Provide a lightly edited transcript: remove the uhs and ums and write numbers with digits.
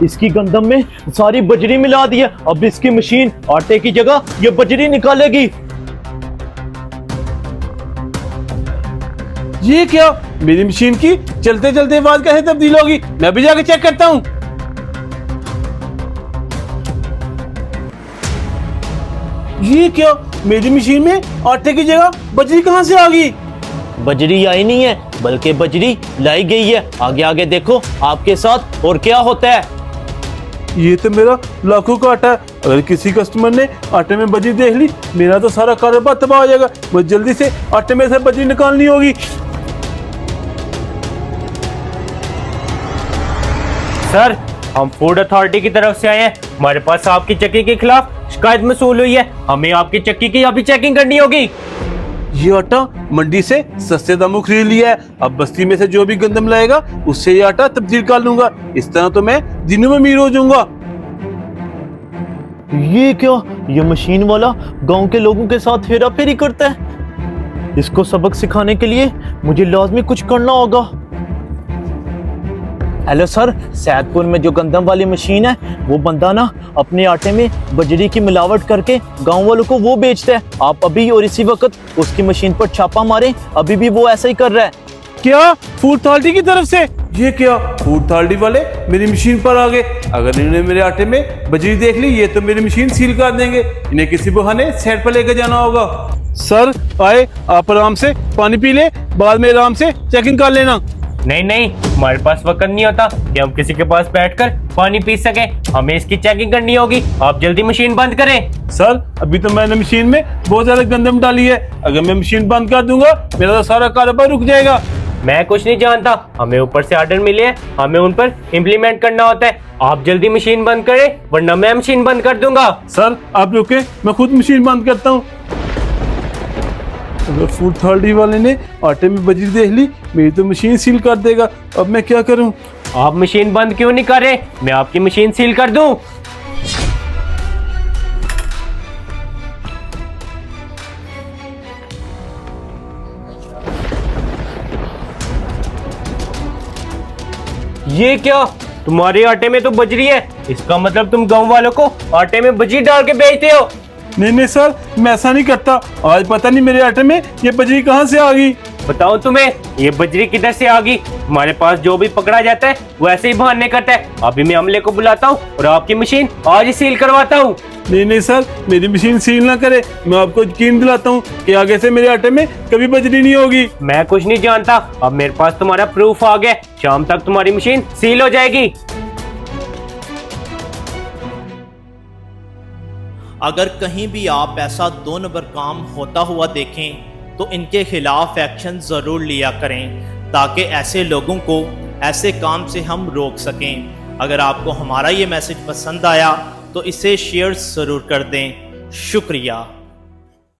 इसकी गंदम में सारी बजरी मिला दी है। अब इसकी मशीन आटे की जगह ये बजरी निकालेगी। ये क्या, मेरी मशीन की चलते चलते आवाज कैसे तब्दील होगी? मैं भी जाके चेक करता हूँ। ये क्या, मेरी मशीन में आटे की जगह बजरी कहाँ से आ गई? बजरी आई नहीं है, बल्कि बजरी लाई गई है। आगे आगे देखो आपके साथ और क्या होता है। ये तो मेरा लाखों का आटा है। अगर किसी कस्टमर ने आटे में बजरी देख ली, मेरा तो सारा कारोबार तबाह हो जाएगा। मुझे जल्दी से आटे में से बजरी निकालनी होगी। सर, हम फूड अथॉरिटी की तरफ से आए हैं। हमारे पास आपकी चक्की के खिलाफ शिकायत मसूल हुई है। हमें आपकी चक्की की अभी चेकिंग करनी होगी। ये आटा मंडी से सस्ते दामों खरीद लिया है। अब बस्ती में से जो भी गंदम लाएगा उससे ये आटा तब्दील कर लूंगा। इस तरह तो मैं दिनों में अमीर हो जाऊंगा। ये क्या, ये मशीन वाला गांव के लोगों के साथ हेरा फेरी करता है। इसको सबक सिखाने के लिए मुझे लाजमी कुछ करना होगा। हेलो सर, सैदपुर में जो गंदम वाली मशीन है वो बंदा ना अपने आटे में बजरी की मिलावट करके गांव वालों को वो बेचता है। आप अभी और इसी वक्त उसकी मशीन पर छापा मारें, अभी भी वो ऐसा ही कर रहा है। क्या, फूड अथॉरिटी की तरफ से? ये क्या, फूड अथॉरिटी वाले मेरी मशीन पर आ गए। अगर इन्होंने मेरे आटे में बजरी देख ली, ये तो मेरी मशीन सील कर देंगे। इन्हें किसी बहाने साइड पर लेकर जाना होगा। सर आए, आप आराम से पानी पी ले, बाद में आराम से चेकिंग कर लेना। नहीं नहीं, हमारे पास वक्त नहीं होता कि हम किसी के पास बैठकर पानी पी सके। हमें इसकी चेकिंग करनी होगी। आप जल्दी मशीन बंद करें। सर, अभी तो मैंने मशीन में बहुत ज्यादा गंदम डाली है। अगर मैं मशीन बंद कर दूंगा, मेरा तो सारा कारोबार रुक जाएगा। मैं कुछ नहीं जानता, हमें ऊपर से ऑर्डर मिले हैं, हमें उन पर इम्प्लीमेंट करना होता है। आप जल्दी मशीन बंद करें, वरना मैं मशीन बंद कर दूंगा। सर आप रुके, मैं खुद मशीन बंद करता हूँ। अगर फूड अथॉरिटी वाले ने आटे में बजरी देख ली, मेरी तो मशीन सील कर देगा। अब मैं क्या करूं? आप मशीन बंद क्यों नहीं कर रहे? मैं आपकी मशीन सील कर दूं। ये क्या, तुम्हारे आटे में तो बजरी है। इसका मतलब तुम गांव वालों को आटे में बजरी डाल के बेचते हो। नहीं नहीं सर, मैं ऐसा नहीं करता। आज पता नहीं मेरे आटे में ये बजरी कहाँ से आ गई। बताओ तुम्हें ये बजरी किधर से आ गई? हमारे पास जो भी पकड़ा जाता है वो ऐसे ही बहाने करता है। अभी मैं अमले को बुलाता हूँ और आपकी मशीन आज ही सील करवाता हूँ। नहीं नहीं सर, मेरी मशीन सील ना करे। मैं आपको यकीन दिलाता हूँ कि आगे से मेरे आटे में कभी बजरी नहीं होगी। मैं कुछ नहीं जानता, अब मेरे पास तुम्हारा प्रूफ आ गया। शाम तक तुम्हारी मशीन सील हो जाएगी। अगर कहीं भी आप ऐसा 2 नंबर काम होता हुआ देखें तो इनके खिलाफ एक्शन ज़रूर लिया करें, ताकि ऐसे लोगों को ऐसे काम से हम रोक सकें। अगर आपको हमारा ये मैसेज पसंद आया तो इसे शेयर ज़रूर कर दें। शुक्रिया।